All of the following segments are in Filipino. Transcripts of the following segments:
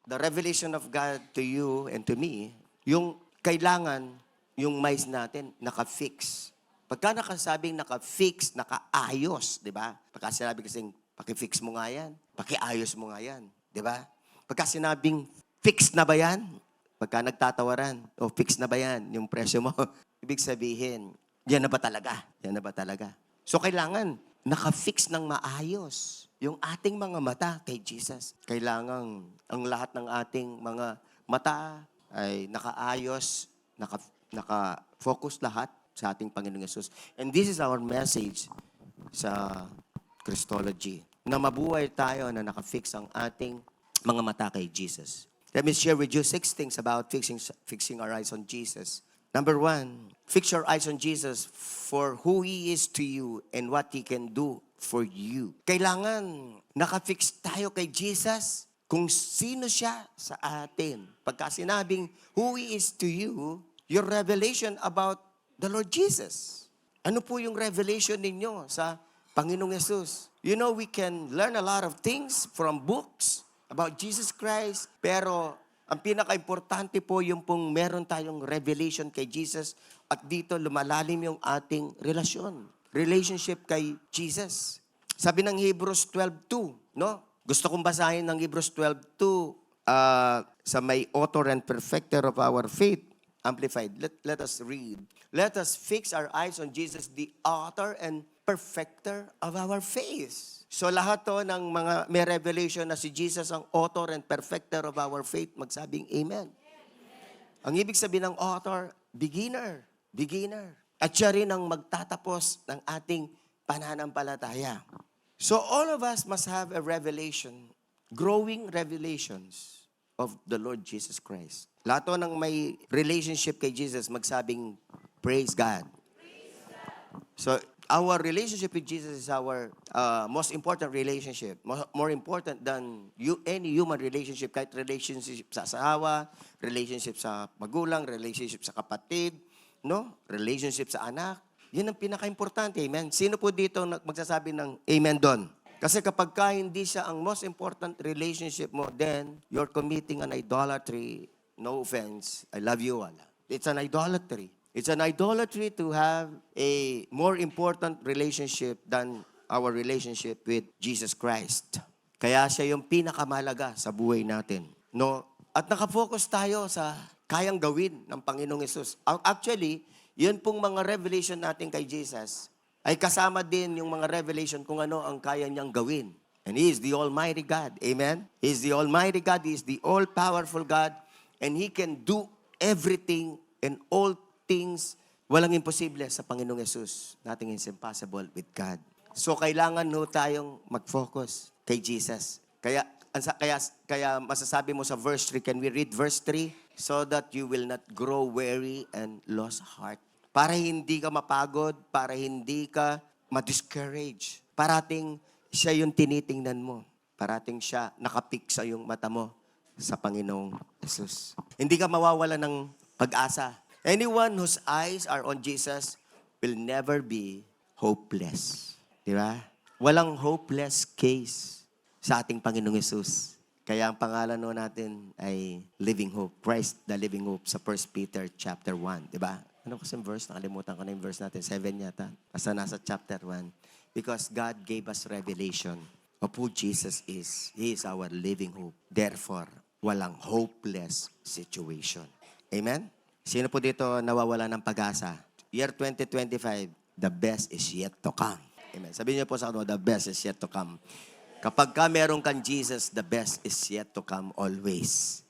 the revelation of God to you and to me, yung kailangan yung minds natin naka-fix. Pagka nakasabing naka-fix, nakaayos, di ba? Pagka sinabi kasing, paki-fix mo nga yan, paki-ayos mo nga yan, di ba? Pagka sinabing, fix na ba yan? Pagka nagtatawaran, o fix na ba yan, yung presyo mo? Ibig sabihin, yan na ba talaga? Yan na ba talaga? So kailangan, naka-fix ng maayos yung ating mga mata kay Jesus. Kailangan ang lahat ng ating mga mata ay nakaayos, naka-focus lahat sa ating Panginoong Yesus. And this is our message sa Christology, na mabuhay tayo na naka-fix ang ating mga mata kay Jesus. Let me share with you 6 things about fixing our eyes on Jesus. Number 1, fix your eyes on Jesus for who He is to you and what He can do for you. Kailangan naka-fix tayo kay Jesus kung sino siya sa atin. Pagka sinabing who He is to you, your revelation about the Lord Jesus. Ano po yung revelation ninyo sa Panginoong Yesus? You know, we can learn a lot of things from books about Jesus Christ, pero ang pinaka-importante po yung pong meron tayong revelation kay Jesus at dito lumalalim yung ating relasyon. Relationship kay Jesus. Sabi ng Hebrews 12:2, no? Gusto kong basahin ng Hebrews 12:2 sa may author and perfecter of our faith, Amplified. Let us read. Let us fix our eyes on Jesus, the author and perfecter of our faith. So lahat to ng mga may revelation na si Jesus ang author and perfecter of our faith, magsabing amen. Ang ibig sabihin ng author, beginner. At siya rin ang magtatapos ng ating pananampalataya. So all of us must have a revelation, growing revelations of the Lord Jesus Christ. Lahat to ng may relationship kay Jesus, magsabing praise God. So our relationship with Jesus is our most important relationship. More important than any human relationship. Kahit relationship sa asawa, relationship sa magulang, relationship sa kapatid, no? Relationship sa anak. Yan ang pinaka-importante, amen? Sino po dito magsasabi ng amen doon? Kasi kapag hindi siya ang most important relationship mo, then you're committing an idolatry. No offense, I love you all. It's an idolatry. It's an idolatry to have a more important relationship than our relationship with Jesus Christ. Kaya siya yung pinakamahalaga sa buhay natin. No? At nakafocus tayo sa kayang gawin ng Panginoong Yesus. Actually, yun pong mga revelation natin kay Jesus ay kasama din yung mga revelation kung ano ang kaya niyang gawin. And He is the Almighty God. Amen? He is the Almighty God. He is the all-powerful God. And He can do everything and all things. Walang imposible sa Panginoong Yesus. Nothing is impossible with God. So, kailangan tayong mag-focus kay Jesus. Kaya masasabi mo sa verse 3, can we read verse 3? So that you will not grow weary and lose heart. Para hindi ka mapagod, para hindi ka ma-discourage. Parating siya yung tinitingnan mo. Parating siya nakapik sa yung mata mo sa Panginoong Jesus. Hindi ka mawawala ng pag-asa. Anyone whose eyes are on Jesus will never be hopeless. Di ba? Walang hopeless case sa ating Panginoong Jesus. Kaya ang pangalan natin ay Living Hope. Christ, the Living Hope sa 1 Peter chapter 1. Di ba? Ano kasi verse? Nakalimutan ko na yung verse natin. 7 yata. Basta nasa chapter 1. Because God gave us revelation of who Jesus is. He is our living hope. Therefore, walang hopeless situation. Amen? Sino po dito nawawala ng pag-asa? Year 2025, the best is yet to come. Amen. Sabihin niyo po sa kanila, the best is yet to come. Kapag meron kang Jesus, the best is yet to come always.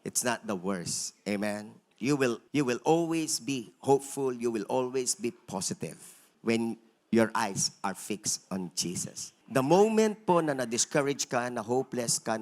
It's not the worst. Amen? You will always be hopeful. You will always be positive when your eyes are fixed on Jesus. The moment po na na-discourage ka, na hopeless ka,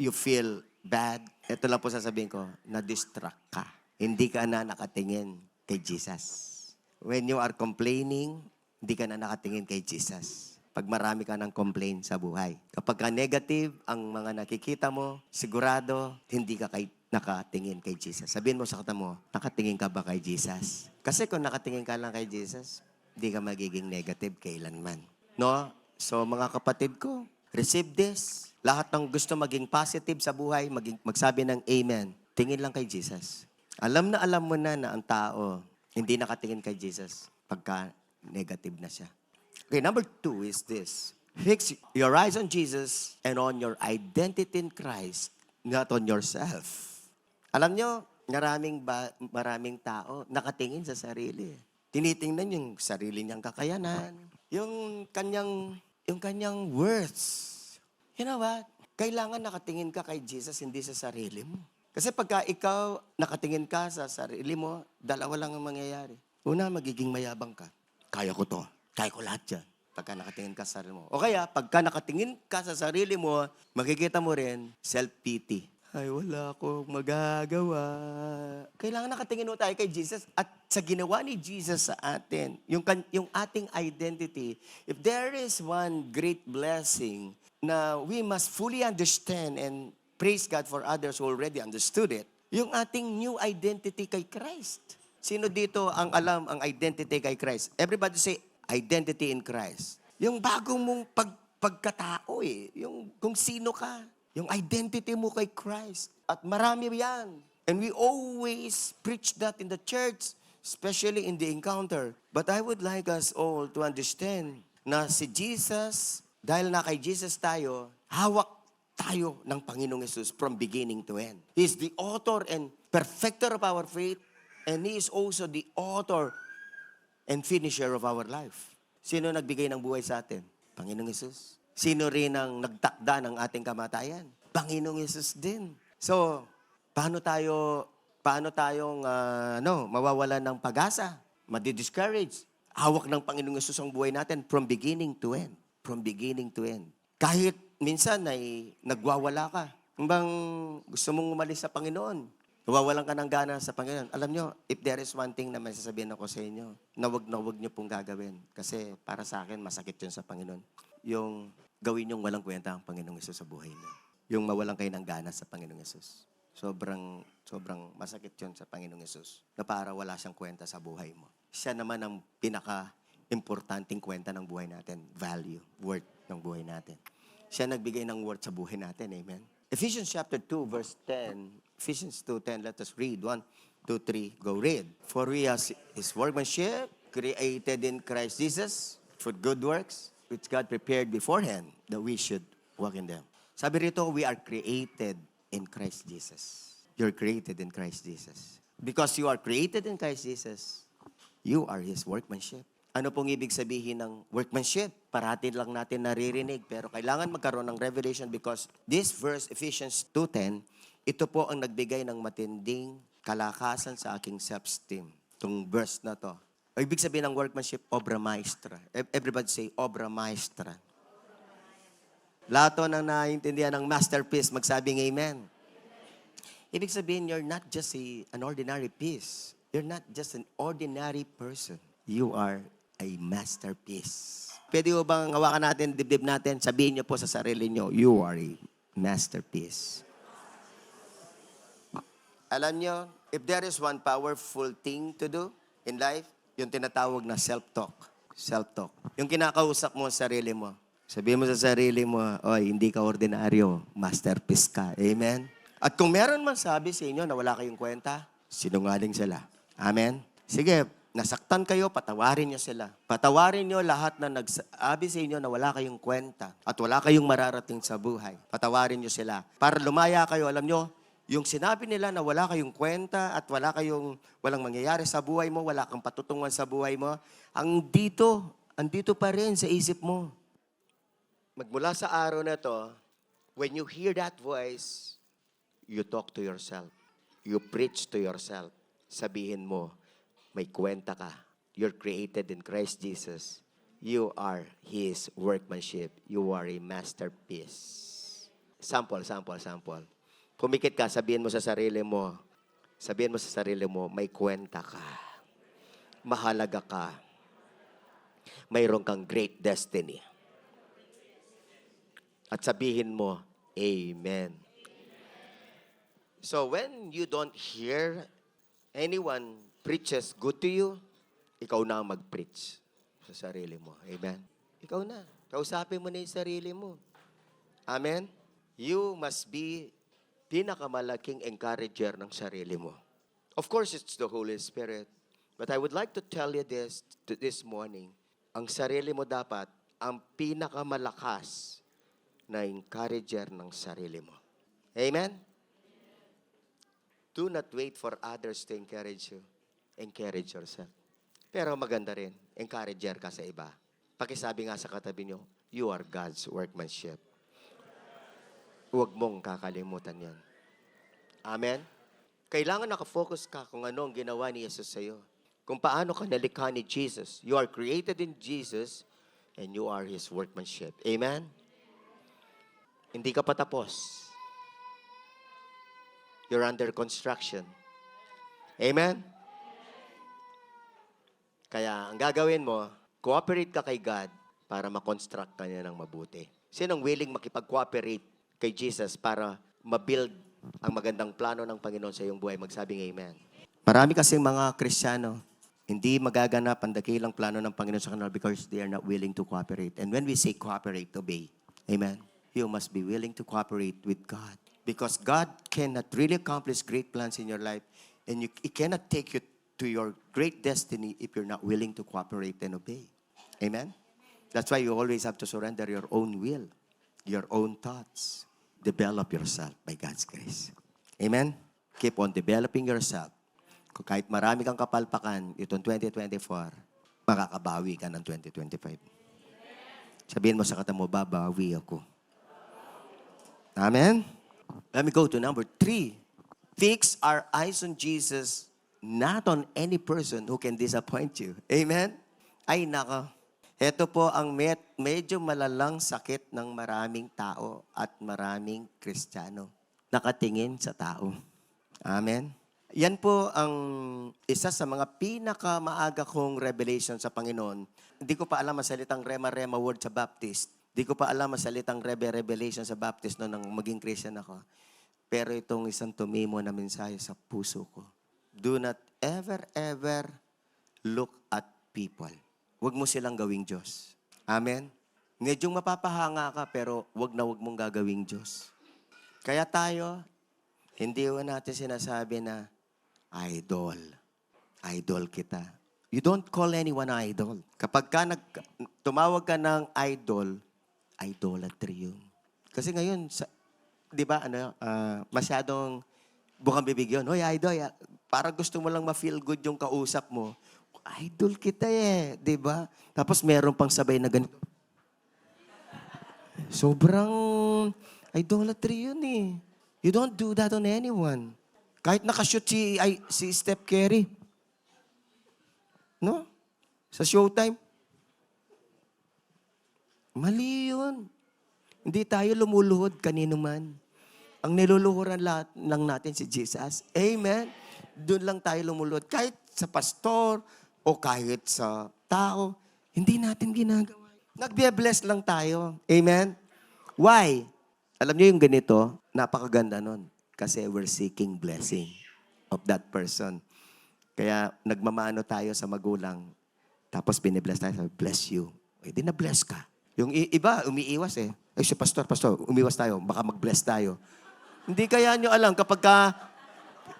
you feel bad, ito lang po sasabihin ko, na-distract ka. Hindi ka na nakatingin kay Jesus. When you are complaining, hindi ka na nakatingin kay Jesus. Pag marami ka ng complaint sa buhay. Kapag ka negative ang mga nakikita mo, sigurado, hindi ka nakatingin kay Jesus. Sabihin mo sa kata mo, nakatingin ka ba kay Jesus? Kasi kung nakatingin ka lang kay Jesus, hindi ka magiging negative kailanman. No? So mga kapatid ko, receive this. Lahat ng gusto maging positive sa buhay, magsabi ng amen. Tingin lang kay Jesus. Alam mo na ang tao hindi nakatingin kay Jesus pagka negative na siya. Okay, number 2 is this. Fix your eyes on Jesus and on your identity in Christ, not on yourself. Alam nyo, maraming tao nakatingin sa sarili. Tinitingnan yung sarili niyang kakayanan, yung kanyang worth. You know what? Kailangan nakatingin ka kay Jesus, hindi sa sarili mo. Kasi pagka ikaw nakatingin ka sa sarili mo, dalawa lang ang mangyayari. Una, magiging mayabang ka. Kaya ko to. Kaya ko lahat yan. Pagka nakatingin ka sa sarili mo. O kaya, pagka nakatingin ka sa sarili mo, makikita mo rin self-pity. Ay, wala akong magagawa. Kailangan nakatingin mo tayo kay Jesus at sa ginawa ni Jesus sa atin. Yung ating identity, if there is one great blessing na we must fully understand and praise God for others who already understood it, yung ating new identity kay Christ. Sino dito ang alam ang identity kay Christ? Everybody say, identity in Christ. Yung bagong mong pagkatao yung kung sino ka. Yung identity mo kay Christ. At marami yan. And we always preach that in the church, especially in the encounter. But I would like us all to understand na si Jesus, dahil na kay Jesus tayo, hawak tayo ng Panginoong Yesus from beginning to end. He is the author and perfecter of our faith, and He is also the author and finisher of our life. Sino nagbigay ng buhay sa atin? Panginoong Yesus. Sino rin ang nagtakda ng ating kamatayan? Panginoong Yesus din. So, paano tayong mawawalan ng pag-asa? Madi-discourage. Hawak ng Panginoong Yesus ang buhay natin from beginning to end. From beginning to end. Kahit minsan ay nagwawala ka. Bang gusto mong umalis sa Panginoon, nawawalan ka ng gana sa Panginoon. Alam nyo, if there is one thing na may sasabihin ako sa inyo, na wag nyo pong gagawin. Kasi para sa akin, masakit yun sa Panginoon. Yung gawin yung walang kwenta ang Panginoong Yesus sa buhay niyo. Yung mawalan kayo ng gana sa Panginoong Yesus. Sobrang masakit yun sa Panginoong Yesus. Na para wala siyang kwenta sa buhay mo. Siya naman ang pinaka-importanting kwenta ng buhay natin. Value, worth ng buhay natin. Siya nagbigay ng worth sa buhay natin. Amen? Ephesians chapter 2, verse 10. Ephesians 2:10, let us read. 1, 2, 3, go read. For we are His workmanship, created in Christ Jesus, for good works, which God prepared beforehand that we should walk in them. Sabi rito, we are created in Christ Jesus. You're created in Christ Jesus. Because you are created in Christ Jesus, you are His workmanship. Ano pong ibig sabihin ng workmanship? Parati lang natin naririnig, pero kailangan magkaroon ng revelation because this verse, Ephesians 2:10, ito po ang nagbigay ng matinding kalakasan sa aking self-esteem. Itong verse na to. Ibig sabihin ng workmanship, obra maestra. Everybody say, obra maestra. Lahat to nang naiintindihan ng masterpiece, magsabing amen. Ibig sabihin, you're not just an ordinary piece. You're not just an ordinary person. You are a masterpiece. Pwede mo bang hawakan natin, dibdib natin, sabihin niyo po sa sarili niyo, you are a masterpiece. Alam niyo, if there is one powerful thing to do in life, yung tinatawag na self-talk. Self-talk. Yung kinakausap mo sa sarili mo. Sabihin mo sa sarili mo, oy, hindi ka ordinaryo, masterpiece ka. Amen? At kung meron man sabi sa inyo na wala kayong kwenta, sinungaling sila. Amen? Sige, nasaktan kayo, patawarin nyo sila. Patawarin nyo lahat na nagsabi sa inyo na wala kayong kwenta at wala kayong mararating sa buhay. Patawarin nyo sila. Para lumaya kayo, alam nyo, yung sinabi nila na wala kayong kwenta at walang mangyayari sa buhay mo, wala kang patutungan sa buhay mo, andito pa rin sa isip mo. Magmula sa araw na to, when you hear that voice, you talk to yourself. You preach to yourself. Sabihin mo, may kwenta ka. You're created in Christ Jesus. You are His workmanship. You are a masterpiece. Sample. Pumikit ka, sabihin mo sa sarili mo, may kwenta ka. Mahalaga ka. Mayroon kang great destiny. At sabihin mo, Amen. So when you don't hear anyone preaches good to you, ikaw na ang mag-preach sa sarili mo. Amen? Ikaw na. Kausapin mo na yung sarili mo. Amen? You must be pinakamalaking encourager ng sarili mo. Of course, it's the Holy Spirit. But I would like to tell you this morning. Ang sarili mo dapat ang pinakamalakas na encourager ng sarili mo. Amen? Do not wait for others to encourage you. Encourage yourself. Pero maganda rin, encourager ka sa iba. Pakisabi nga sa katabi nyo, you are God's workmanship. Huwag mong kakalimutan yan. Amen? Kailangan nakafocus ka kung ano ang ginawa ni Jesus sa iyo. Kung paano ka nalikha ni Jesus. You are created in Jesus and you are His workmanship. Amen? Hindi ka pa tapos. You're under construction. Amen? Kaya ang gagawin mo, cooperate ka kay God para makonstruct ka niya ng mabuti. Sinong willing makipag-cooperate kay Jesus para mabuild ang magandang plano ng Panginoon sa iyong buhay? Magsabing amen. Marami kasing mga Kristiyano, hindi magaganap ang dakilang plano ng Panginoon sa kanila because they are not willing to cooperate. And when we say cooperate, obey. Amen. You must be willing to cooperate with God. Because God cannot really accomplish great plans in your life. And He cannot take you to your great destiny if you're not willing to cooperate and obey. Amen? That's why you always have to surrender your own will, your own thoughts. Develop yourself by God's grace. Amen? Keep on developing yourself. Kung kahit marami kang kapalpakan, itong 2024, makakabawi ka ng 2025. Sabihin mo sa kata mo, babawi ako. Amen? Let me go to number 3. Fix our eyes on Jesus, not on any person who can disappoint you. Amen? Ay, nako. Ito po ang medyo malalang sakit ng maraming tao at maraming Kristiyano. Nakatingin sa tao. Amen? Yan po ang isa sa mga pinakamaaga kong revelation sa Panginoon. Hindi ko pa alam ang salitang rema-rema word sa Baptist. Hindi ko pa alam ang salitang revelation sa Baptist noon nang maging Christian ako. Pero itong isang tumimo na mensahe sa puso ko. Do not ever look at people. Huwag mo silang gawing Diyos. Amen? Medyo mapapahanga ka pero huwag mong gagawing Diyos. Kaya tayo, hindi natin sinasabi na, idol. Idol kita. You don't call anyone idol. Kapag tumawag ka ng idol, idolatry yun. Kasi ngayon, di ba, masyadong bukang bibig yun. Hoy, idol, para gusto mo lang ma-feel good yung kausap mo. Idol kita eh, di ba? Tapos meron pang sabay na ganito. Sobrang idolatry yun eh. You don't do that on anyone. Kahit nakashoot si Steph Curry. No? Sa Showtime. Mali yun. Hindi tayo lumuluhod kanino man. Ang niluluhuran lang natin si Jesus. Amen? Doon lang tayo lumuluhod. Kahit sa pastor o kahit sa tao, hindi natin ginagawa. Nagbe-bless lang tayo. Amen? Why? Alam niyo yung ganito, napakaganda nun. Kasi we're seeking blessing of that person. Kaya nagmamano tayo sa magulang. Tapos binibless tayo. Bless you. Eh, di na-bless ka. Yung iba, umiiwas eh. Ay, si pastor, umiwas tayo. Baka mag-bless tayo. Hindi kaya nyo alam, kapag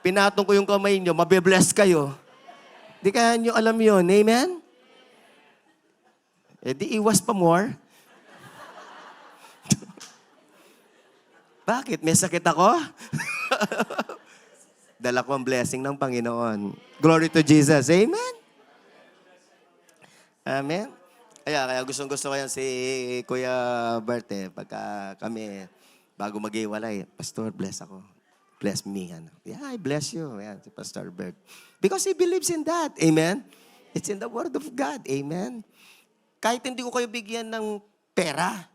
pinatong ko yung kamay nyo, mabe-bless kayo. Hindi kaya nyo alam yun. Amen? Eh, di iwas pa more. Bakit? May sakit ako? Dala ko ang blessing ng Panginoon. Glory to Jesus. Amen? Amen? Kaya gustong-gusto ko yan si Kuya Bert eh. Pagka kami, bago mag-iwalay, Pastor, bless ako. Bless me. Yeah, I bless you. Yan, si Pastor Bert. Because he believes in that. Amen? It's in the Word of God. Amen? Kahit hindi ko kayo bigyan ng pera,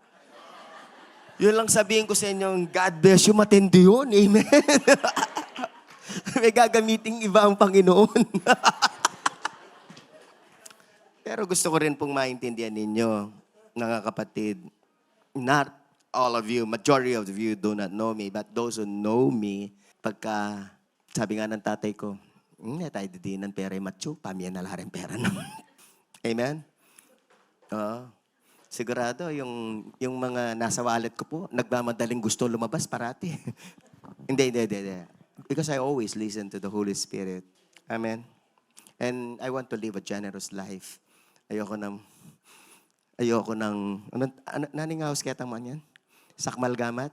yun lang sabihin ko sa inyo, God bless you, matindi yun. Amen? May gagamiting iba ang Panginoon. Pero gusto ko rin pong maintindihan ninyo, mga kapatid, not all of you, majority of you do not know me, but those who know me, pagka, sabi nga ng tatay ko, tayo didinan pera yung matyo, pamiyan na lahat pera naman. Amen? Sigurado, yung mga nasa wallet ko po, nagmamadaling gusto lumabas parati. Hindi. Because I always listen to the Holy Spirit. Amen. And I want to live a generous life. Naningaos ketang man yan? Sakmal gamat?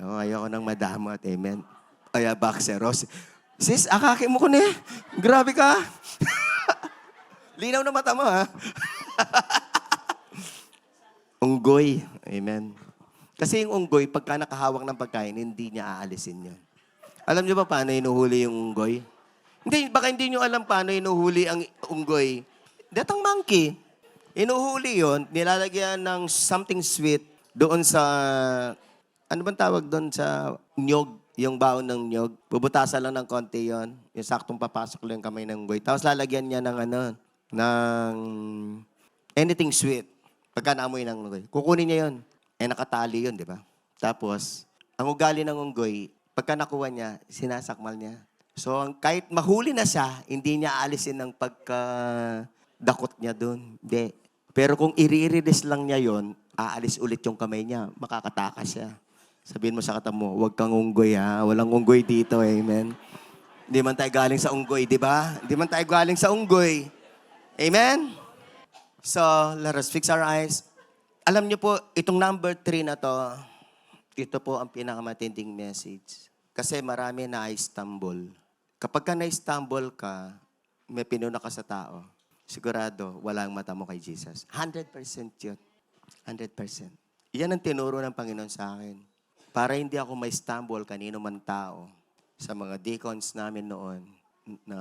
Oh, ayoko nang madamot. Amen. Ay, bakseros. Sis, akaki mo ko na eh. Grabe ka. Linaw na mata mo, ha? Unggoy. Amen. Kasi yung unggoy, pagka nakahawak ng pagkain, hindi niya aalisin yun. Alam niyo ba paano inuhuli yung unggoy? Hindi, baka hindi niyo alam paano inuhuli ang unggoy. Datang monkey. Inuhuli yon, nilalagyan ng something sweet doon sa, ano bang tawag doon sa nyog, yung baon ng nyog. Bubutasan lang ng konti yon, yung saktong papasok lang yung kamay ng unggoy. Tapos lalagyan niya ng ng anything sweet. Pagka naamoy ng unggoy. Kukunin niya yon. Nakatali yun, di ba? Tapos, ang ugali ng unggoy, pagka nakuha niya, sinasakmal niya. So, kahit mahuli na siya, hindi niya alisin ng pagkadakot niya doon. Hindi. Pero kung i-release lang niya yon, aalis ulit yung kamay niya, makakatakas siya. Sabihin mo sa kata mo, huwag kang unggoy ha. Walang unggoy dito, amen. Hindi man tayo galing sa unggoy, di ba? Hindi man tayo galing sa unggoy. Amen? So, let us fix our eyes. Alam niyo po, itong number 3 na to, ito po ang pinakamatinding message. Kasi marami na-stumble. Kapag ka na-stumble ka, may pinuna ka sa tao, sigurado, walang mata mo kay Jesus. 100% yun. 100%. Yan ang tinuro ng Panginoon sa akin. Para hindi ako ma-stumble kanino man tao. Sa mga deacons namin noon, na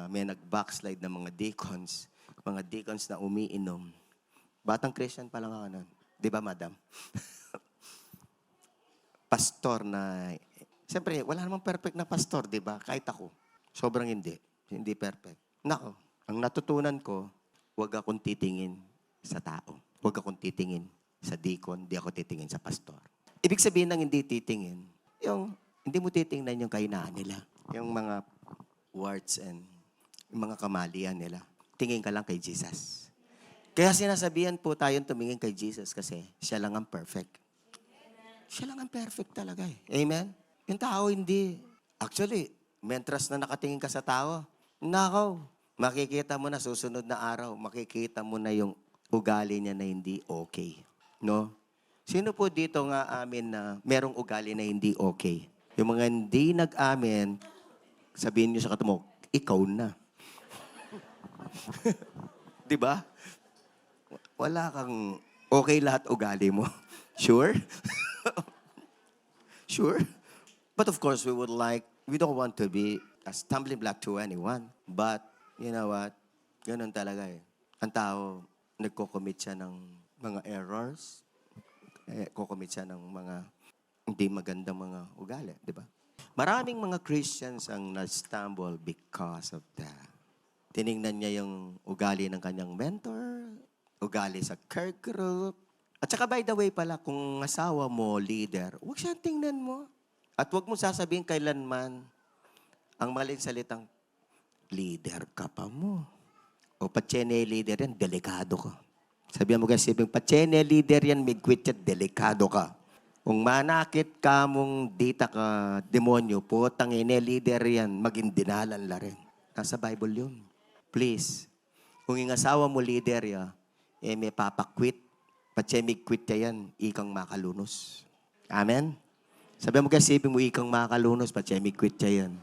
may nag-backslide na mga deacons na umiinom. Batang Christian pa lang ako nun. Di ba, madam? Pastor na... Siyempre, wala namang perfect na pastor, di ba? Kahit ako. Sobrang hindi. Hindi perfect. Nako, ang natutunan ko, huwag akong titingin sa tao. Huwag akong titingin sa deacon, di ako titingin sa pastor. Ibig sabihin ng hindi titingin, yung hindi mo titingnan yung kahinaan nila. Yung mga warts and yung mga kamalian nila. Tingin ka lang kay Jesus. Kaya sinasabihan po tayong tumingin kay Jesus kasi siya lang ang perfect. Siya lang ang perfect talaga eh. Amen? Yung tao hindi. Actually, mentras na nakatingin ka sa tao, nakaw, makikita mo na susunod na araw, makikita mo na yung ugali niya na hindi okay. No? Sino po dito nga amin na merong ugali na hindi okay? Yung mga hindi nag-amin, sabihin niyo sa katamo, ikaw na. Di ba? Wala kang okay lahat ugali mo. Sure? Sure? But of course, we don't want to be a stumbling block to anyone. But, you know what? Ganun talaga eh. Ang tao, nagko-commit siya ng mga errors. Nagko-commit siya ng mga hindi magandang mga ugali. Di ba? Maraming mga Christians ang na-stumble because of that. Tiningnan niya yung ugali ng kanyang mentor, ugali sa care group. At saka by the way pala, kung asawa mo, leader, huwag siya tingnan mo. At huwag mo sasabihin kailanman ang maling salitang, leader ka pa mo. O patsene leader yan, delikado ka. Sabihan mo kasi, patsene leader yan, migquit yan, delikado ka. Kung manakit ka mong dita ka, demonyo, putang ine, leader yan, maging dinalan la rin. Nasa Bible yun. Please, kung yung asawa mo leader ya, may papakwit, patsemig quit ya yan, ikang makalunos. Amen? Sabi mo kasi, mo ikang makalunos, patsemig quit ya yan.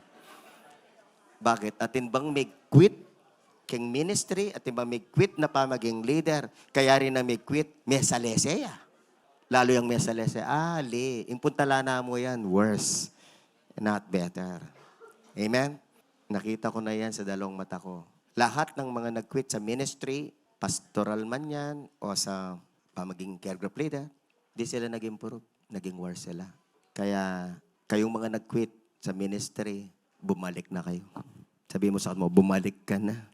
Bakit? Atin bang may quit king ministry, atin bang may quit na pa maging leader, kaya rin na may quit, may salesya. Lalo yung may salesya, impuntala na mo yan, worse, not better. Amen? Nakita ko na yan sa dalawang mata ko. Lahat ng mga nag-quit sa ministry, pastoral man yan, o sa pamaging care group leader, di sila nag-improve, naging worse sila. Kaya, kayong mga nag-quit sa ministry, bumalik na kayo. Sabi mo sa mo, bumalik ka na.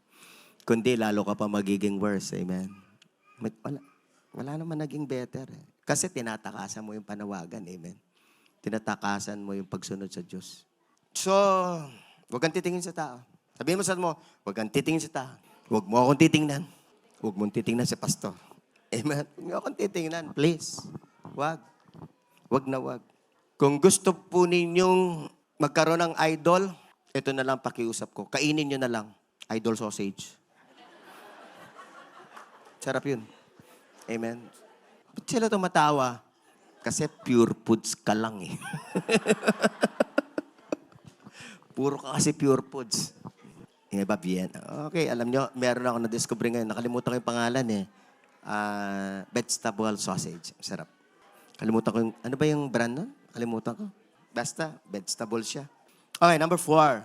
Kundi, lalo ka pa magiging worse. Amen? Wala naman naging better. Kasi tinatakasan mo yung panawagan. Amen? Tinatakasan mo yung pagsunod sa Diyos. So, huwag kang titingin sa tao. Sabihin mo sa mo, huwag kang titingin sa tao. Huwag mo akong titingnan. Huwag mong titingnan sa pastor. Amen? Huwag niyo akong titingnan, please. Wag. Wag na wag. Kung gusto po ninyong magkaroon ng idol, ito na lang pakiusap ko. Kainin nyo na lang. Idol sausage. Sarap yun. Amen? Ba't sila tumatawa? Kasi pure foods ka lang eh. Puro ka kasi pure foods. Iba bien. Okay, alam nyo, meron ako na-discover ngayon. Nakalimutan ko yung pangalan eh. Vegetable sausage. Sarap. Kalimutan ko yung, ano ba yung brand nun? Kalimutan ko. Basta, vegetable siya. Okay, number 4.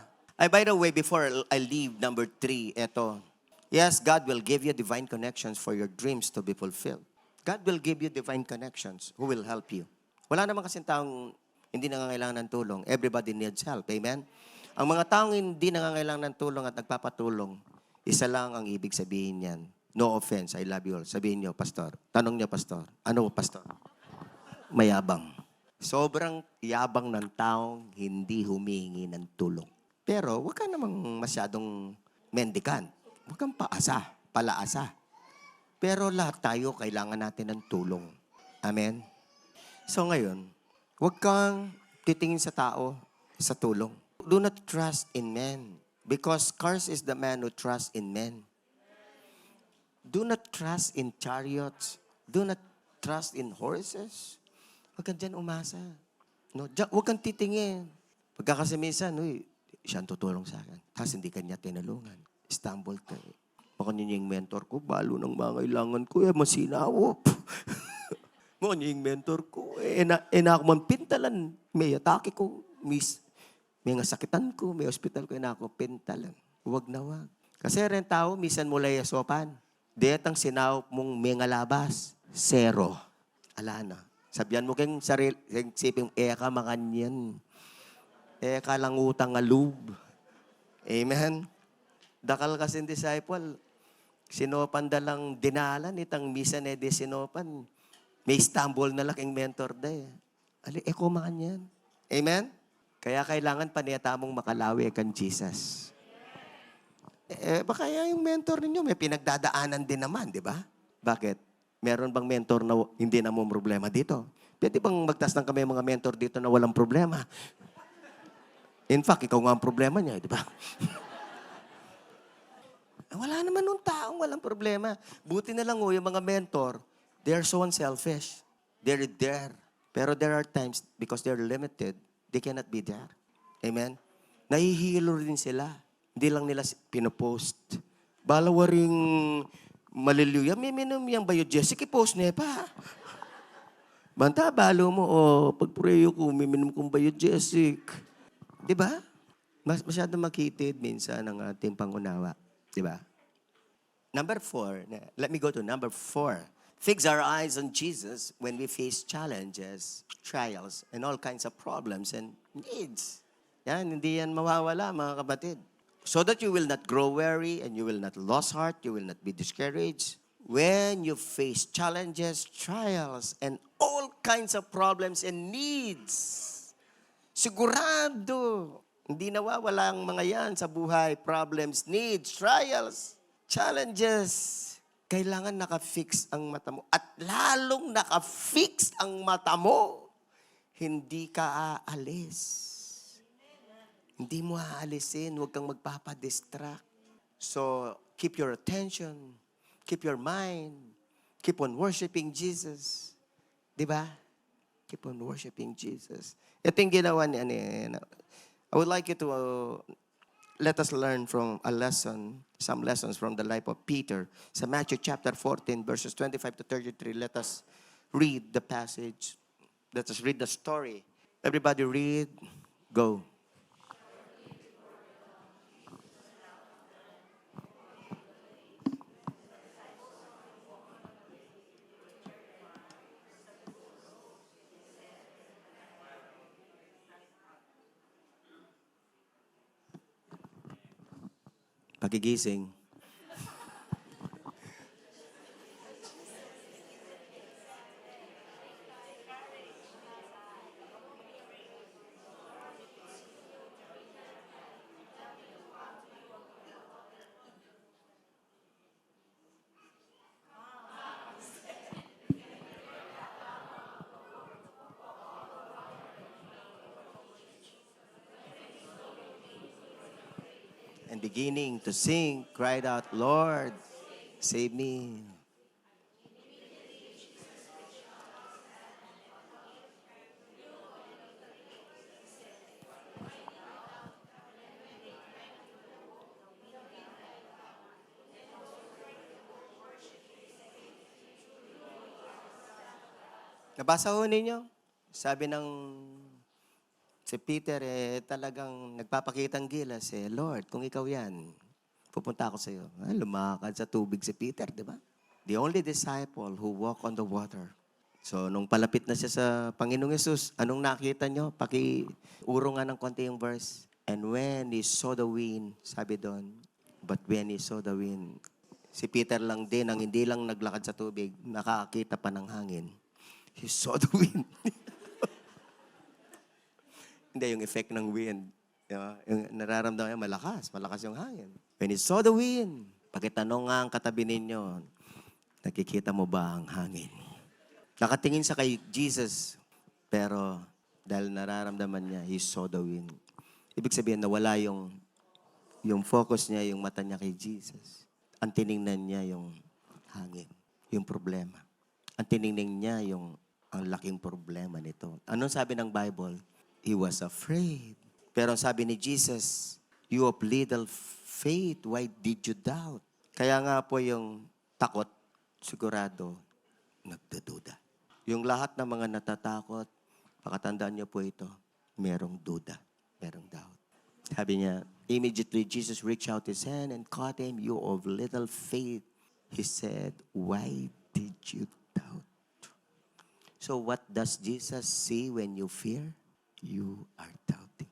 By the way, before I leave, number 3, eto. Yes, God will give you divine connections for your dreams to be fulfilled. God will give you divine connections who will help you. Wala naman kasing taong hindi nangangailangan ng tulong. Everybody needs help. Amen? Ang mga taong hindi nangangailangan ng tulong at nagpapatulong, isa lang ang ibig sabihin niyan. No offense, I love you all. Sabihin niyo, Pastor. Tanong niyo, Pastor. Ano, Pastor? Mayabang. Sobrang yabang ng taong hindi humingi ng tulong. Pero huwag ka namang masyadong mendicant. Huwag kang palaasa. Pero lahat tayo kailangan natin ng tulong. Amen? So ngayon, huwag kang titingin sa tao sa tulong. Do not trust in men because cursed is the man who trusts in men. Do not trust in chariots. Do not trust in horses. Huwag kang dyan umasa. No, huwag kang titingin. Pagka kasi minsan, siya ang tutulong sa akin. Tapos hindi kanya tinulungan. Stumble ka. Baka niya yung mentor ko, balo ng mga kailangan ko, masinawop. Baka niya yung mentor ko, na ako man pintalan. May atake ko, may sakitan ko, may hospital ko, na ako pintalan. Huwag na wag. Kasi rin tao, misan mula yasopan. Detang sinawop mong may labas, 0. Ala na. Sabihan mo kayong sarili, siping, eka makanyan. Eka lang utang alub. Amen? Dakal kasi disciple, sinopan dalang dinalan, itang misa na de sinopan. May Istanbul na laking mentor da eh. Ali, eko makanyan. Amen? Kaya kailangan paniyata mong makalawi kang Jesus. Baka yung mentor ninyo, may pinagdadaanan din naman, di ba? Bakit? Meron bang mentor na hindi na mo problema dito? Pwede bang magtas ng kami mga mentor dito na walang problema? In fact, ikaw nga ang problema niya, di ba? Wala naman nung taong walang problema. Buti na lang yung mga mentor, they're so unselfish. They're there. Pero there are times, because they're limited, they cannot be there. Amen? Nahihilo rin sila. Hindi lang nila pinopost. Balawaring maliluya, may minum yung biogesic, i-post niya pa. Banta, balo mo, pagpureyo ko, may minum kong biogesic. Di ba? Masyado makitid minsan ang ating pangunawa. Di ba? Number 4, let me go to number 4. Fix our eyes on Jesus when we face challenges, trials, and all kinds of problems and needs. Yan, hindi yan mawawala, mga kapatid. So that you will not grow weary and you will not lose heart, you will not be discouraged. When you face challenges, trials, and all kinds of problems and needs, sigurado, hindi nawawala ang mga yan sa buhay. Problems, needs, trials, challenges. Kailangan naka-fix ang mata mo. At lalong naka-fix ang mata mo, hindi ka aalis. Hindi mo aalisin. Huwag kang magpapadistract. So, keep your attention. Keep your mind. Keep on worshiping Jesus. Di ba? Keep on worshiping Jesus. Ito yung ginawa ni I would like you to let us learn from some lessons from the life of Peter. Sa Matthew chapter 14, verses 25 to 33, let us read the passage. Let us read the story. Everybody read. Go. Pagigising. and beginning to sink, cried out, Lord, save me. Nabasa ho ninyo? Sabi ng si Peter, talagang nagpapakitang gilas, Lord, kung ikaw yan, pupunta ako sa iyo. Lumakad sa tubig si Peter, di ba? The only disciple who walked on the water. So, nung palapit na siya sa Panginoong Yesus, anong nakita nyo? Uro nga ng konti yung verse. And when he saw the wind, sabi doon, but when he saw the wind, si Peter lang din, ang hindi lang naglakad sa tubig, nakakita pa ng hangin. He saw the wind. Hindi, yung effect ng wind. Diba? Yung nararamdaman niya, malakas yung hangin. When he saw the wind, pagkitanong nga ang katabi ninyo, nakikita mo ba ang hangin? Nakatingin sa kay Jesus, pero dahil nararamdaman niya, he saw the wind. Ibig sabihin, nawala yung focus niya, yung mata niya kay Jesus. Ang tiningnan niya yung hangin, yung problema. Ang tiningnan niya yung ang laking problema nito. Anong sabi ng Bible? He was afraid. Pero sabi ni Jesus, you of little faith, why did you doubt? Kaya nga po yung takot, sigurado, nagdududa. Yung lahat ng mga natatakot, pakatandaan niyo po ito, merong duda, merong doubt. Sabi niya, immediately Jesus reached out his hand and caught him, you of little faith. He said, why did you doubt? So what does Jesus see when you fear? You are doubting.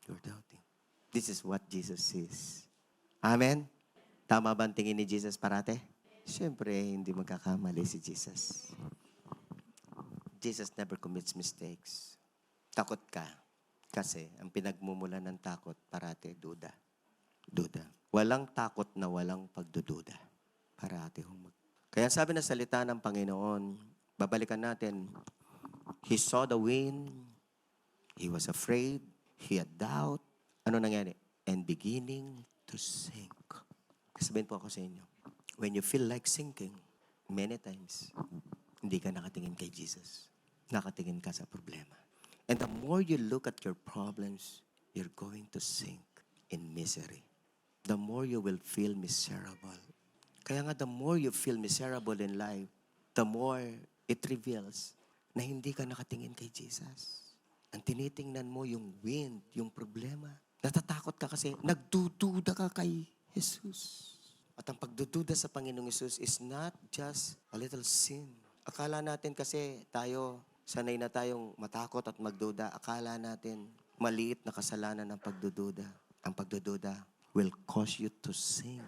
You're doubting. This is what Jesus sees. Amen? Tama ba ang tingin ni Jesus parate? Siyempre, hindi magkakamali si Jesus. Jesus never commits mistakes. Takot ka. Kasi ang pinagmumula ng takot parate, duda. Duda. Walang takot na walang pagdududa. Parate humag. Kaya sabi na salita ng Panginoon, babalikan natin, he saw the wind, he was afraid, he had doubt. Ano nangyari? And beginning to sink. Sabihin po ako sa inyo, when you feel like sinking, many times, hindi ka nakatingin kay Jesus. Nakatingin ka sa problema. And the more you look at your problems, you're going to sink in misery. The more you will feel miserable. Kaya nga, the more you feel miserable in life, the more it reveals na hindi ka nakatingin kay Jesus. Ang tinitingnan mo yung wind, yung problema. Natatakot ka kasi nagdududa ka kay Jesus. At ang pagdududa sa Panginoong Jesus is not just a little sin. Akala natin kasi sanay na tayong matakot at magduda. Akala natin maliit na kasalanan ang pagdududa. Ang pagdududa will cause you to sink.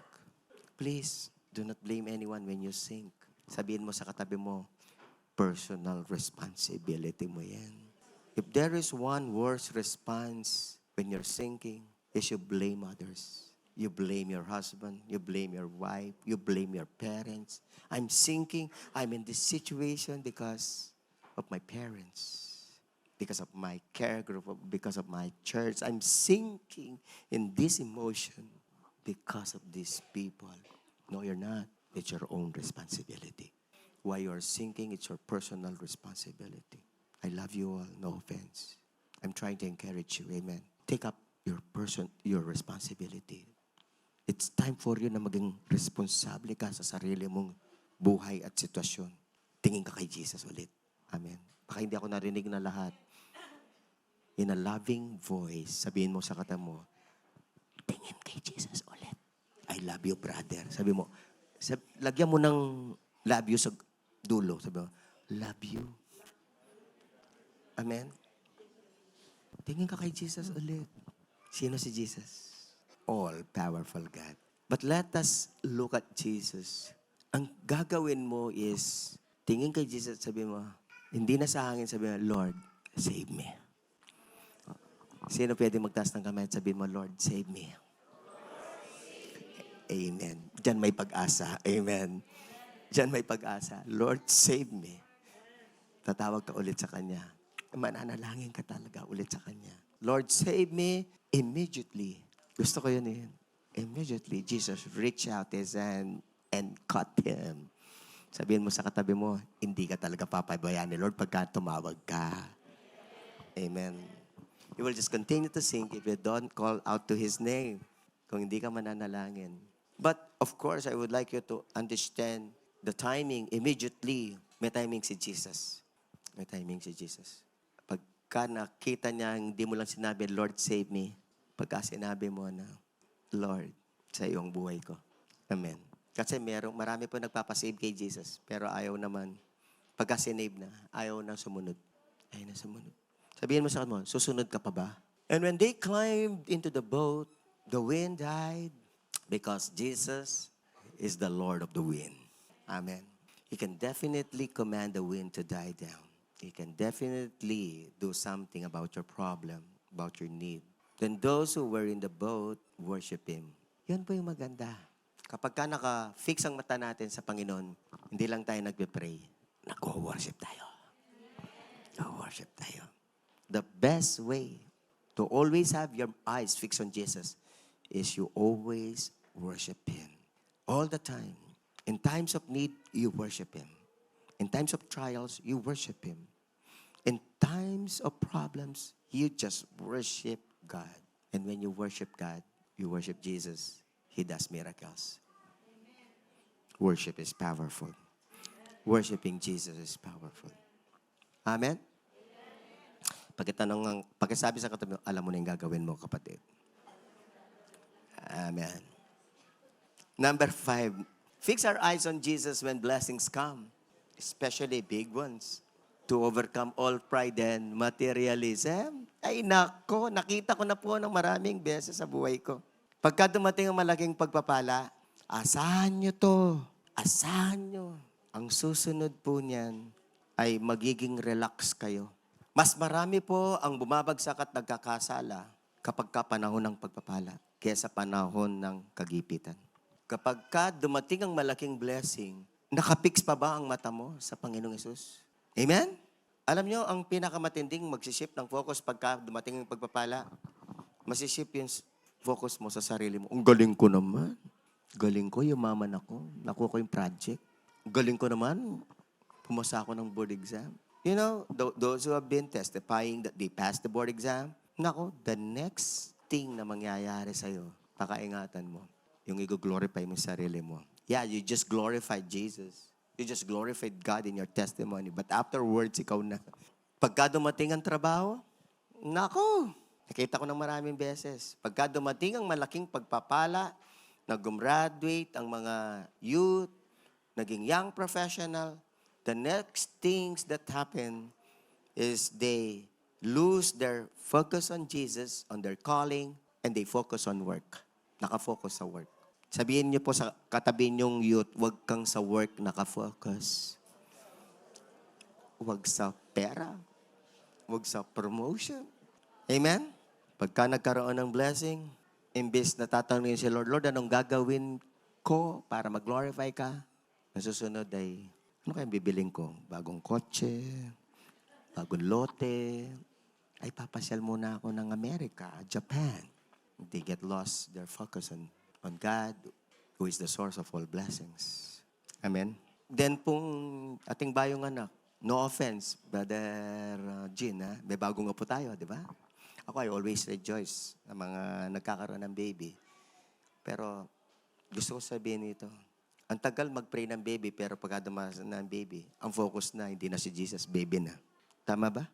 Please, do not blame anyone when you sink. Sabihin mo sa katabi mo, personal responsibility mo yan. If there is one worse response when you're sinking, is you blame others. You blame your husband, you blame your wife, you blame your parents. I'm sinking, I'm in this situation because of my parents, because of my care group, because of my church. I'm sinking in this emotion because of these people. No, you're not. It's your own responsibility. Why you're sinking, it's your personal responsibility. I love you all, no offense. I'm trying to encourage you, amen. Take up your responsibility. It's time for you na maging responsable ka sa sarili mong buhay at sitwasyon. Tingin ka kay Jesus ulit. Amen. Baka hindi ako narinig na lahat. In a loving voice, sabihin mo sa kata mo, tingin kay Jesus ulit. I love you, brother. Sabi mo, lagyan mo ng love you sa dulo. Sabi mo, love you. Amen? Tingin ka kay Jesus ulit. Sino si Jesus? All-powerful God. But let us look at Jesus. Ang gagawin mo is, tingin kay Jesus, sabi mo, hindi na sa hangin, sabi mo, Lord, save me. Sino pwede magtaas ng kamay at sabihin mo, Lord, save me. Amen. Diyan may pag-asa. Amen. Diyan may pag-asa. Lord, save me. Tatawag ka ulit sa Kanya. Mananalangin ka talaga ulit sa Kanya. Lord, save me immediately. Gusto ko yun eh. Immediately, Jesus reached out his hand and caught him. Sabihin mo sa katabi mo, hindi ka talaga papabayaan ni Lord pagka tumawag ka. Amen. You will just continue to sing if you don't call out to His name. Kung hindi ka mananalangin. But, of course, I would like you to understand the timing immediately. May timing si Jesus. May timing si Jesus. Pagka nakita niya, hindi mo lang sinabi, Lord, save me. Pagka sinabi mo na, Lord, sa iyong buhay ko. Amen. Kasi marami po nagpapasave kay Jesus, pero ayaw naman, pagka sinave na, ayaw na sumunod. Ayaw na sumunod. Sabihin mo sa kanila, susunod ka pa ba? And when they climbed into the boat, the wind died because Jesus is the Lord of the wind. Amen. He can definitely command the wind to die down. He can definitely do something about your problem, about your need. Then those who were in the boat worship Him. Yan po yung maganda. Kapag ka naka-fix ang mata natin sa Panginoon, hindi lang tayo nagbe-pray. Nag-worship tayo. Nag-worship tayo. The best way to always have your eyes fixed on Jesus is you always worship Him. All the time. In times of need, you worship Him. In times of trials, you worship Him. In times of problems, you just worship God. And when you worship God, you worship Jesus, He does miracles. Worship is powerful. Worshiping Jesus is powerful. Amen? Pagkasabi sa katabi, alam mo na yung gagawin mo, kapatid. Amen. Number 5, fix our eyes on Jesus when blessings come, especially big ones, to overcome all pride and materialism. Ay nako, nakita ko na po ng maraming beses sa buhay ko. Pagka dumating ang malaking pagpapala, asahan nyo to. Asahan nyo. Ang susunod po niyan ay magiging relax kayo. Mas marami po ang bumabagsak at nagkakasala kapag ka panahon ng pagpapala kesa panahon ng kagipitan. Kapag ka dumating ang malaking blessing, nakapix pa ba ang mata mo sa Panginoong Hesus? Amen? Alam nyo, ang pinakamatinding magsishift ng focus pagka dumating ang pagpapala, masishift yung focus mo sa sarili mo. Ang galing ko naman. Galing ko, yumaman ako. Nakuha ko yung project. Galing ko naman, pumasa ako ng board exam. You know, those who have been testifying that they passed the board exam, nako, the next thing na mangyayari sa'yo, pakaingatan mo, yung i-glorify mo yung sarili mo. Yeah, you just glorified Jesus. You just glorified God in your testimony. But afterwards, ikaw na. Pagka dumating ang trabaho, nako, nakita ko ng maraming beses. Pagka dumating ang malaking pagpapala, nag-graduate ang mga youth, naging young professional, the next things that happen is they lose their focus on Jesus, on their calling, and they focus on work. Nakafocus sa work. Sabihin niyo po sa katabi niyong youth, huwag kang sa work nakafocus. Huwag sa pera. Huwag sa promotion. Amen? Pagka nagkaroon ng blessing, imbes na tatanungin si Lord, Lord, anong gagawin ko para mag-glorify ka? Nasusunod ay, ano kayang bibiling ko? Bagong kotse, bagong lote, ay papasyal muna ako ng Amerika, Japan. They get lost their focus on God, who is the source of all blessings. Amen? Then pong ating bayong anak, no offense, Brother Jean, may bagong po tayo, di ba? Ako, I always rejoice na mga nagkakaroon ng baby. Pero gusto ko sabihin ito, ang tagal mag-pray ng baby, pero pagka dumasan ng baby, ang focus na, hindi na si Jesus, baby na. Tama ba?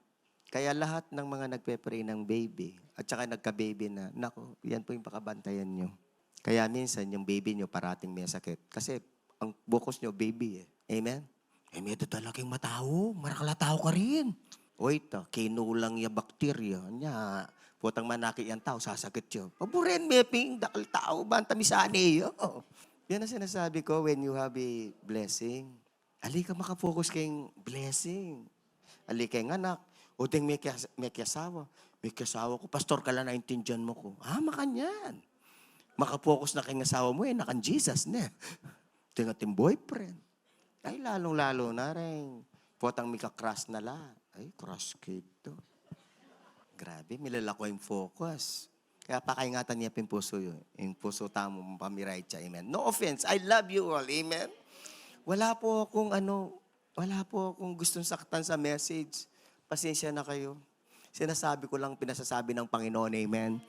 Kaya lahat ng mga nagpe-pray ng baby, at saka nagka-baby na, nako, yan po yung pakabantayan nyo. Kaya minsan, yung baby nyo parating may sakit. Kasi ang focus nyo, baby eh. Amen? Eh, may ito talagang matao. Marakalataw ka rin. O ito, kinulang yung bakterya. Nya, putang manaki yan tao, sasakit yun. Paburin, meping, dakal tao, bantamisani yun. Yan ang sinasabi ko when you have a blessing. Ali ka makafocus kayong blessing. Ali kayong anak. O ting may kiyasawa. May kiyasawa ko, pastor ka lang naintindihan mo ko. Makanyan. Makapokus na kayong asawa mo nakan Jesus na. Ting ating boyfriend. Ay, lalong-lalo na rin. Potang may ka-crush na la. Ay, crush kid to. Grabe, milala ko yung focus. Kaya pakaingatan niya yung puso yun. Yung puso tamo pamiray siya. Amen. No offense. I love you all. Amen. Wala po akong gustong saktan sa message. Pasensya na kayo. Sinasabi ko lang pinasasabi ng Panginoon. Amen.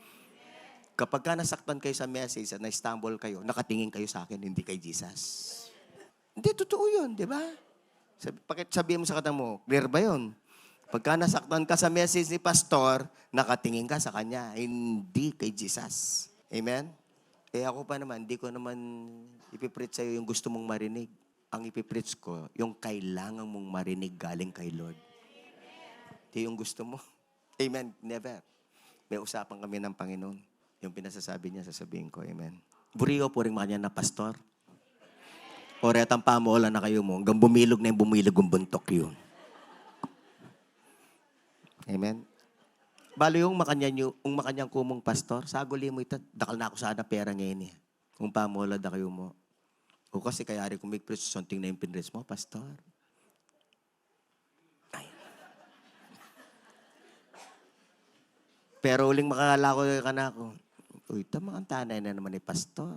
Kapag ka nasaktan kayo sa message at na-stumble kayo, nakatingin kayo sa akin, hindi kay Jesus. Hindi, totoo yun, di ba? Sabihin mo sa katang mo, clear ba yun? Pagka nasaktan ka sa message ni Pastor, nakatingin ka sa kanya, hindi kay Jesus. Amen? Eh ako pa naman, hindi ko naman ipipreach sa'yo yung gusto mong marinig. Ang ipipreach ko, yung kailangan mong marinig galing kay Lord. Hindi yung gusto mo. Amen? Never. May usapan kami ng Panginoon. Yung pinasasabi niya, sasabihin ko, amen. Buriyo po rin kanya na pastor. O retang pamuola na kayo mo, hanggang bumilog na yung bumilog yung buntok yun. Amen. Balo yung makanyang kumong pastor, saguli mo ito, dakal na ako sana pera ngayon eh. Kung pamuola na kayo mo. O kasi kaya rin kung may preso, something na yung pinres mo, pastor. Ay. Pero uling makakala ko ka na ako. Uy, tama ang tanay na naman ni pastor.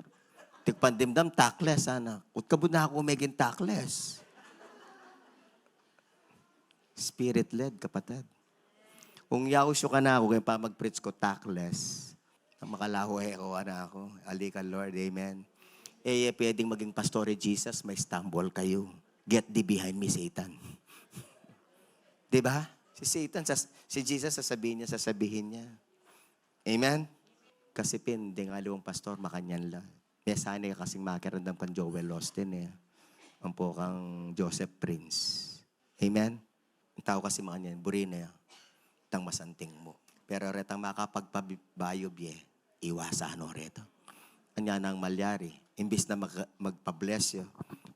Tigpandimdam, takles, anak. Utkabod na ako umiging takles. Spirit-led, kapatid. Kung yausyo ka na ako, kaya pa mag-preach ko, takles. Makalaho ako, anak ako. Alika, Lord, amen. Pwedeng maging pastor Jesus, may stumble kayo. Get thee behind me, Satan. Diba? Si Satan, si Jesus, sasabihin niya. Amen? Kasi hindi nga luwang pastor, makanyan lang. May sana kasing makirandam kang Joel Austin eh. Ang po kang Joseph Prince. Amen? Ang tao kasi makanyan, burina yan. Tang masanting mo. Pero retang makapagpabayo biye, iwasan o reto. Anya nang malyari, imbis na magpa-bless yo,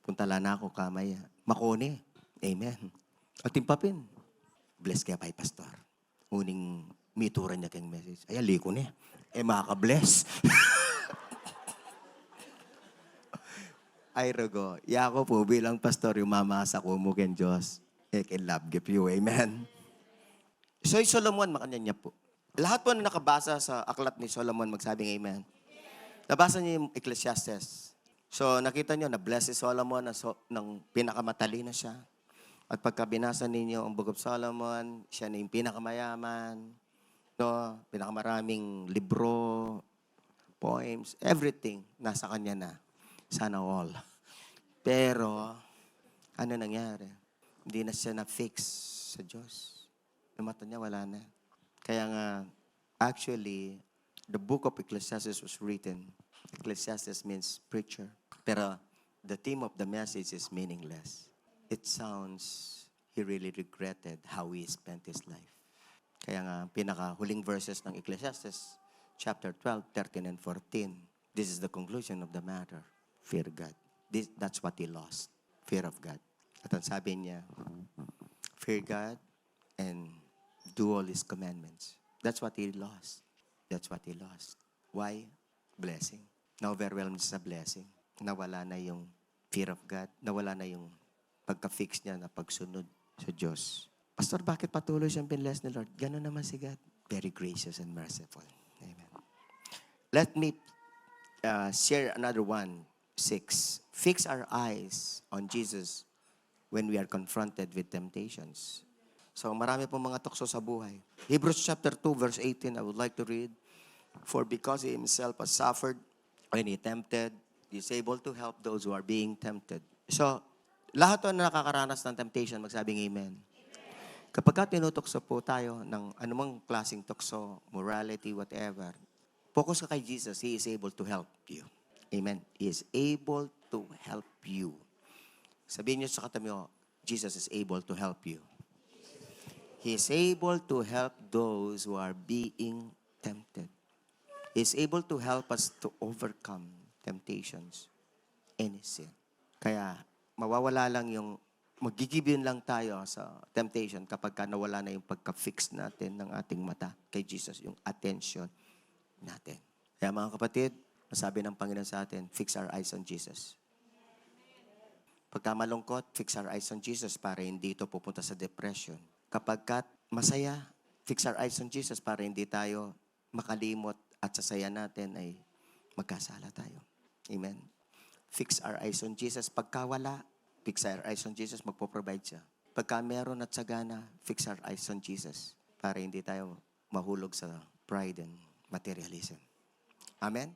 punta lang ako kamay, makone. Amen. At timpapin, bless kaya pa'y pastor. Uning mituran niya kayong message. Ay, aliko niya. Maka-bless. Ay, rogo. Yako po bilang pastor, yung mamasa ko mo ken Diyos. Can love give you. Amen. So, yung Solomon, makanya niya po. Lahat po na nakabasa sa aklat ni Solomon, magsabing amen. Nabasa niyo yung Ecclesiastes. So, nakita niyo, na-bless si Solomon ng pinakamatalino siya. At pagka binasa ninyo ang Book of Solomon, siya na yung pinakamayaman, no? Pinakamaraming libro, poems, everything, nasa kanya na. Sana all. Pero, ano nangyari? Hindi na siya na-fix sa Diyos. Yung mata niya, wala na. Kaya nga, actually, the book of Ecclesiastes was written. Ecclesiastes means preacher. Pero the theme of the message is meaningless. It sounds he really regretted how he spent his life. Kaya nga, pinaka-huling verses ng Ecclesiastes, chapter 12, 13, and 14. This is the conclusion of the matter. Fear God. That's what he lost. Fear of God. At ang sabi niya, fear God and do all His commandments. That's what he lost. That's what he lost. Why? Blessing. Na-overwhelmed sa blessing. Nawala na yung fear of God. Nawala na yung pagka-fix niya na pagsunod sa Diyos. Pastor, bakit patuloy siyang pinless ni Lord? Ganun naman si God. Very gracious and merciful. Amen. Let me share another one. 6. Fix our eyes on Jesus when we are confronted with temptations. So, marami pong mga tukso sa buhay. Hebrews chapter 2, verse 18, I would like to read. For because He Himself has suffered when He tempted, He is able to help those who are being tempted. So, lahat na nakakaranas ng temptation, magsabing amen. Kapag tinutokso po tayo ng anumang klaseng tukso, morality, whatever, focus ka kay Jesus, He is able to help you. Amen. He is able to help you. Sabihin niyo sa katabi mo, Jesus is able to help you. He is able to help those who are being tempted. He is able to help us to overcome temptations, any sin. Kaya, mawawala lang yung, magigibin lang tayo sa temptation kapag nawala na yung pagka-fix natin ng ating mata kay Jesus, yung attention natin. Kaya mga kapatid, masabi ng Panginoon sa atin, fix our eyes on Jesus. Pagka malungkot, fix our eyes on Jesus para hindi ito pupunta sa depression. Kapag masaya, fix our eyes on Jesus para hindi tayo makalimot at sa saya natin ay magkasala tayo. Amen. Fix our eyes on Jesus. Pagka wala, fix our eyes on Jesus, magpo-provide siya. Pagka meron at sagana, fix our eyes on Jesus para hindi tayo mahulog sa pride and materialism. Amen?